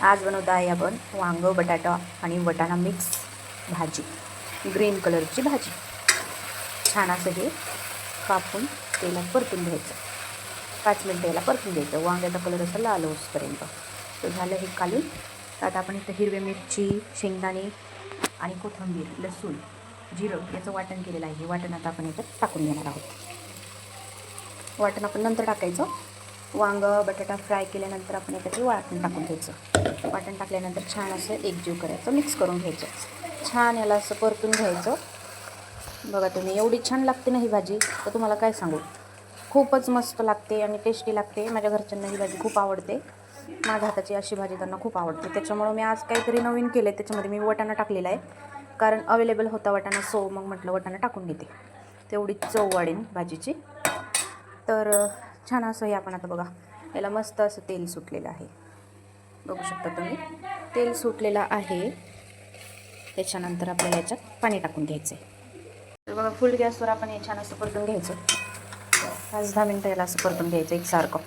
आज बनवत आहे आपण वांग बटाटा आणि वाटाणा मिक्स भाजी, ग्रीन कलरची भाजी। छान असं हे कापून तेलात परतून घ्यायचं। 5 मिनिटं याला परतून घ्यायचं। वांग्याचा कलर असा लाल होईपर्यंत। तर झालं हे काढून। आता आपण इथं हिरवी मिरची, शेंगदाणे आणि कोथिंबीर, लसूण, जिरं याचं वाटण केलेलं आहे। हे वाटण आता आपण याच्यात टाकून घेणार आहोत। वाटण आपण नंतर टाकायचं। वांग बटाटा फ्राय केल्यानंतर आपण याच्यात वाटण टाकून घ्यायचं। वाटण टाकल्यानंतर छान असं एकजीव करायचं, मिक्स करून घ्यायचं। छान याला असं परतून घ्यायचं। बघा तुम्ही, एवढी छान लागते ना ही भाजी, तर तुम्हाला काय सांगू, खूपच मस्त लागते आणि टेस्टी लागते। माझ्या घरच्यांना ही भाजी खूप आवडते। माझ्या हाताची अशी भाजी त्यांना खूप आवडते। त्याच्यामुळे मी आज काहीतरी नवीन केलं आहे। त्याच्यामध्ये मी वाटाणा टाकलेला आहे, कारण अवेलेबल होता वाटाणा, सो मग म्हटलं वाटाणा टाकून घेते, तेवढी चव वाढेल भाजीची। तर छान असं हे आपण आता बघा, याला मस्त असं तेल सुटलेलं आहे, बघू शकता तुम्ही, तेल सुटलेलं आहे। त्याच्यानंतर आपल्याला याच्यात पाणी टाकून घ्यायचं आहे। तर बघा, फुल गॅसवर आपण हे छान असं परतून घ्यायचं। 5-10 मिनटं याला असं परतून घ्यायचं एकसारखं।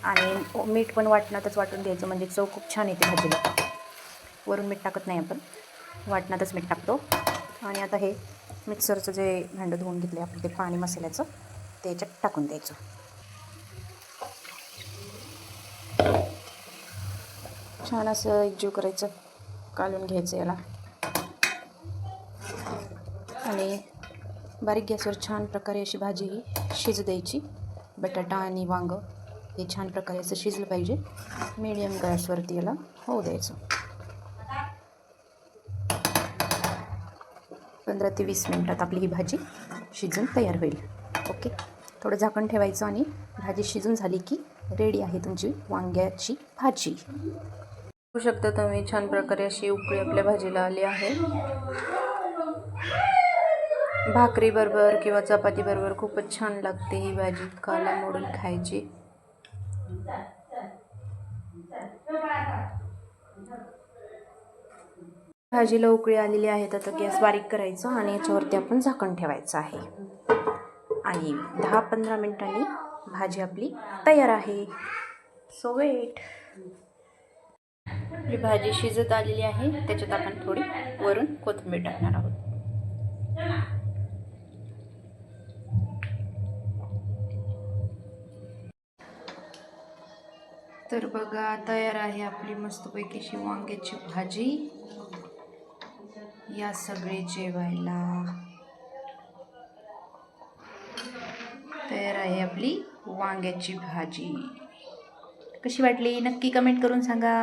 आणि मीठ पण वाटणातच वाटून घ्यायचं, म्हणजे चव खूप छान येते भाजीला। वरून मीठ टाकत नाही आपण, वाटणातच मीठ टाकतो। आणि आता हे मिक्सरचं जे भांडं धुवून घेतलं आपण, ते पाणी मसाल्याचं ते याच्यात टाकून द्यायचं। छान असं एकजीव करायचं, कालून घ्यायचं याला। आणि बारीक गॅसवर छान प्रकारे अशी भाजी ही शिजू द्यायची। बटाटा आणि वांग हे छान प्रकारे असं शिजलं पाहिजे। मीडियम गॅसवरती याला होऊ द्यायचं। 15 ते 20 मिनटात आपली ही भाजी शिजून तयार होईल। ओके, थोडं झाकण ठेवायचं आणि भाजी शिजून झाली की रेडी आहे तुमची वांग्याची भाजी। बघू शकता तुम्ही, छान प्रकारे अशी उकळी आपल्या भाजीला आली आहे। भाकरी बरोबर किंवा चपाती बरोबर खूपच छान लागते ही भाजी, काला मोडून खायची। भाजीला उकळी आलेली आहे, तर गॅस बारीक करायचा आणि याच्यावरती आपण झाकण ठेवायचं आहे। आणि 10-15 मिनिटांनी भाजी आपली तयार आहे। So wait. आपली भाजी शिजत आलेली आहे, त्याच्यात आपण थोडी वरून कोथिंबीर टाकणार आहोत। तर बघा, तयार आहे आपली मस्तपैकी अशी वांग्याची भाजी। या सगळे जेवायला। तयार आहे आपली वांग्याची भाजी। कशी वाटली नक्की कमेंट करून सांगा।